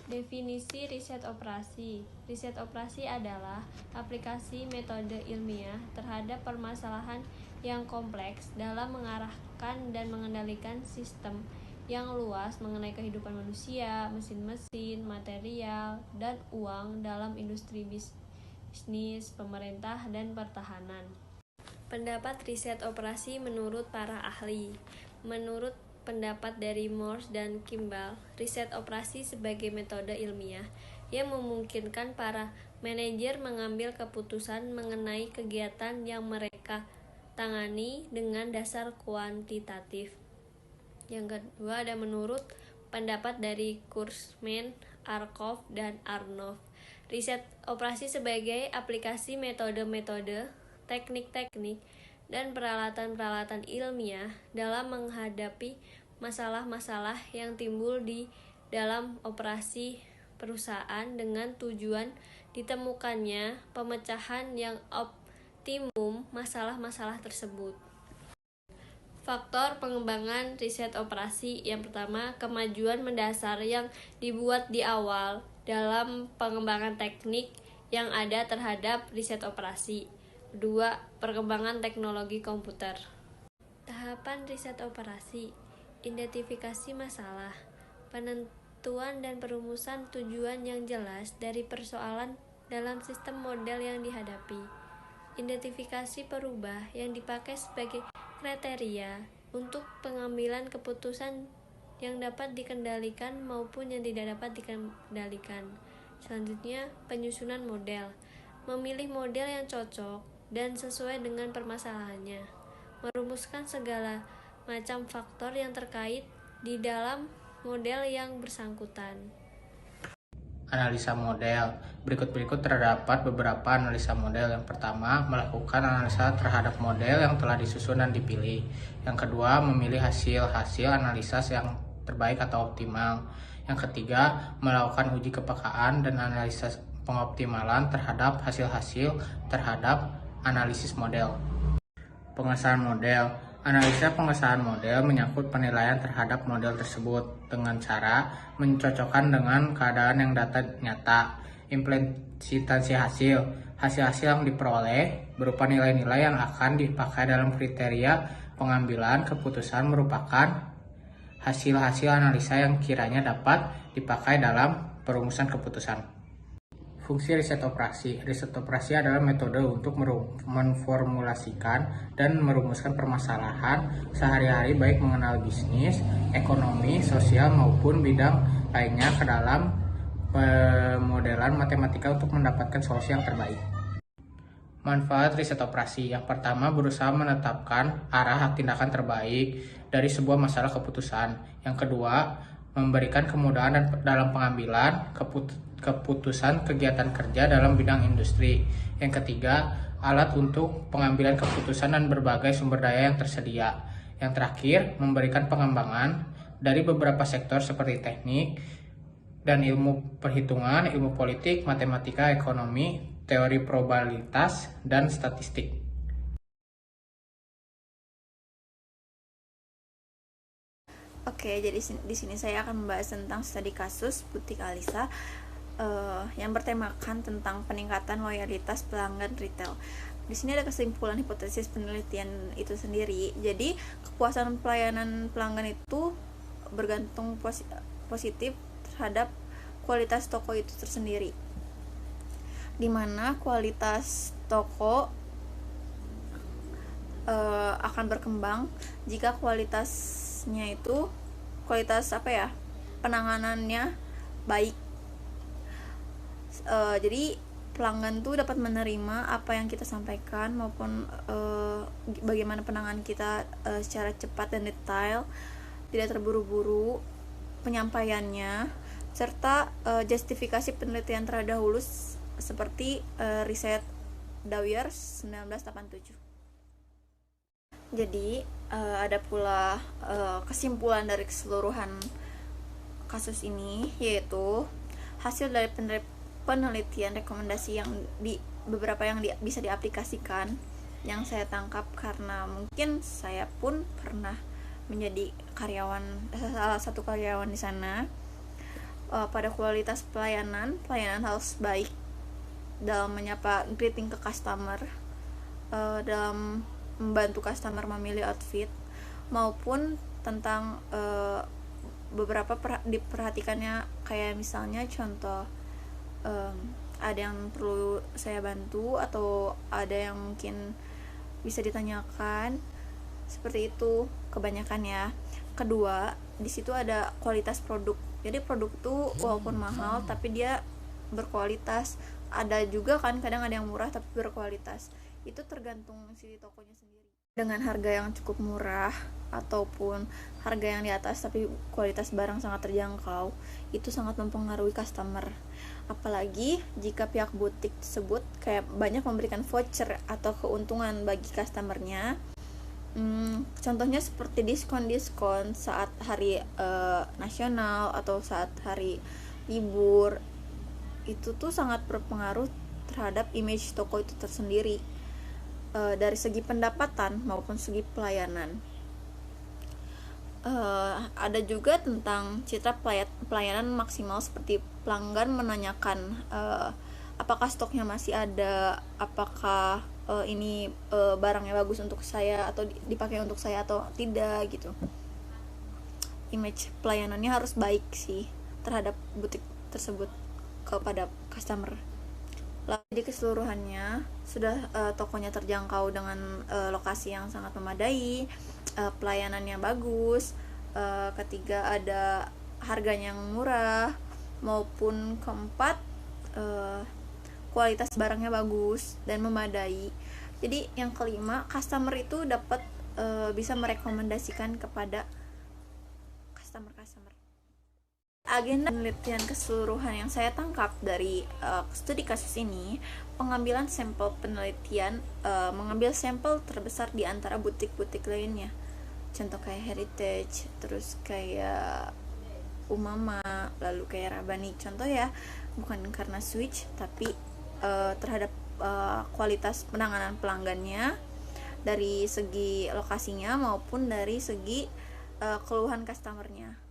Definisi riset operasi. Riset operasi adalah aplikasi metode ilmiah terhadap permasalahan yang kompleks dalam mengarahkan dan mengendalikan sistem yang luas mengenai kehidupan manusia, mesin-mesin, material, dan uang dalam industri bisnis, pemerintah, dan pertahanan. Pendapat riset operasi menurut para ahli. Menurut pendapat dari Morse dan Kimball, riset operasi sebagai metode ilmiah yang memungkinkan para manajer mengambil keputusan mengenai kegiatan yang mereka tangani dengan dasar kuantitatif. Yang kedua ada menurut pendapat dari Kurzman, Arkoff, dan Arnoff. Riset operasi sebagai aplikasi metode-metode, teknik-teknik, dan peralatan-peralatan ilmiah dalam menghadapi masalah-masalah yang timbul di dalam operasi perusahaan dengan tujuan ditemukannya pemecahan yang optimum masalah-masalah tersebut. Faktor pengembangan riset operasi. Yang pertama, kemajuan mendasar yang dibuat di awal dalam pengembangan teknik yang ada terhadap riset operasi. Kedua, perkembangan teknologi komputer. Tahapan riset operasi. Identifikasi masalah, penentuan dan perumusan tujuan yang jelas dari persoalan dalam sistem model yang dihadapi. Identifikasi perubah yang dipakai sebagai kriteria untuk pengambilan keputusan yang dapat dikendalikan maupun yang tidak dapat dikendalikan. Selanjutnya, penyusunan model. Memilih model yang cocok dan sesuai dengan permasalahannya. Merumuskan segala macam faktor yang terkait di dalam model yang bersangkutan. Analisa model. Berikut terdapat beberapa analisa model. Yang pertama, melakukan analisa terhadap model yang telah disusun dan dipilih. Yang kedua, memilih hasil analisa yang terbaik atau optimal. Yang ketiga, melakukan uji kepekaan dan analisa pengoptimalan terhadap hasil-hasil terhadap analisis model. Pengesahan model. Analisa pengesahan model menyangkut penilaian terhadap model tersebut dengan cara mencocokkan dengan keadaan yang data nyata. Implementasi hasil yang diperoleh berupa nilai-nilai yang akan dipakai dalam kriteria pengambilan keputusan merupakan hasil-hasil analisa yang kiranya dapat dipakai dalam perumusan keputusan. Fungsi riset operasi. Riset operasi adalah metode untuk memformulasikan dan merumuskan permasalahan sehari-hari baik mengenal bisnis, ekonomi, sosial maupun bidang lainnya ke dalam pemodelan matematika untuk mendapatkan solusi yang terbaik. Manfaat riset operasi. Yang pertama, berusaha menetapkan arah tindakan terbaik dari sebuah masalah keputusan. Yang kedua, memberikan kemudahan dalam pengambilan keputusan kegiatan kerja dalam bidang industri. Yang ketiga, alat untuk pengambilan keputusan dan berbagai sumber daya yang tersedia. Yang terakhir, memberikan pengembangan dari beberapa sektor seperti teknik dan ilmu perhitungan, ilmu politik, matematika, ekonomi, teori probabilitas, dan statistik. Oke, jadi di sini saya akan membahas tentang studi kasus Butik Alisa yang bertemakan tentang peningkatan loyalitas pelanggan retail. Di sini ada kesimpulan hipotesis penelitian itu sendiri. Jadi, kepuasan pelayanan pelanggan itu bergantung positif terhadap kualitas toko itu tersendiri. Di mana kualitas toko akan berkembang jika kualitasnya itu penanganannya baik. Jadi pelanggan tuh dapat menerima apa yang kita sampaikan maupun bagaimana penanganan kita secara cepat dan detail, tidak terburu-buru penyampaiannya, serta justifikasi penelitian terdahulu seperti riset Dwyer 1987. Jadi ada pula kesimpulan dari keseluruhan kasus ini, yaitu hasil dari penelitian rekomendasi yang beberapa yang bisa diaplikasikan, yang saya tangkap, karena mungkin saya pun pernah menjadi salah satu karyawan di sana. Pada kualitas pelayanan harus baik dalam menyapa greeting ke customer, dalam membantu customer memilih outfit, maupun tentang beberapa diperhatikannya, kayak misalnya contoh ada yang perlu saya bantu atau ada yang mungkin bisa ditanyakan, seperti itu kebanyakan ya. Kedua, di situ ada kualitas produk. Jadi produk itu walaupun mahal tapi dia berkualitas. Ada juga kan kadang ada yang murah tapi berkualitas. Itu tergantung si tokonya sendiri. Dengan harga yang cukup murah ataupun harga yang di atas tapi kualitas barang sangat terjangkau, itu sangat mempengaruhi customer. Apalagi jika pihak butik tersebut kayak banyak memberikan voucher atau keuntungan bagi customernya. Contohnya seperti diskon saat hari nasional atau saat hari libur, itu tuh sangat berpengaruh terhadap image toko itu tersendiri, dari segi pendapatan maupun segi pelayanan. Ada juga tentang citra pelayanan maksimal, seperti pelanggan menanyakan apakah stoknya masih ada, apakah ini barangnya bagus untuk saya atau dipakai untuk saya atau tidak gitu. Image pelayanannya harus baik sih terhadap butik tersebut kepada customer. Jadi keseluruhannya sudah tokonya terjangkau dengan lokasi yang sangat memadai, pelayanannya bagus, ketiga ada harganya yang murah, maupun keempat kualitas barangnya bagus dan memadai. Jadi yang kelima, customer itu dapat bisa merekomendasikan kepada customer. Agenda penelitian keseluruhan yang saya tangkap dari studi kasus ini, pengambilan sampel penelitian, mengambil sampel terbesar di antara butik-butik lainnya. Contoh kayak Heritage, terus kayak Umama, lalu kayak Rabani. Contoh ya, bukan karena switch, tapi terhadap kualitas penanganan pelanggannya dari segi lokasinya maupun dari segi keluhan customernya.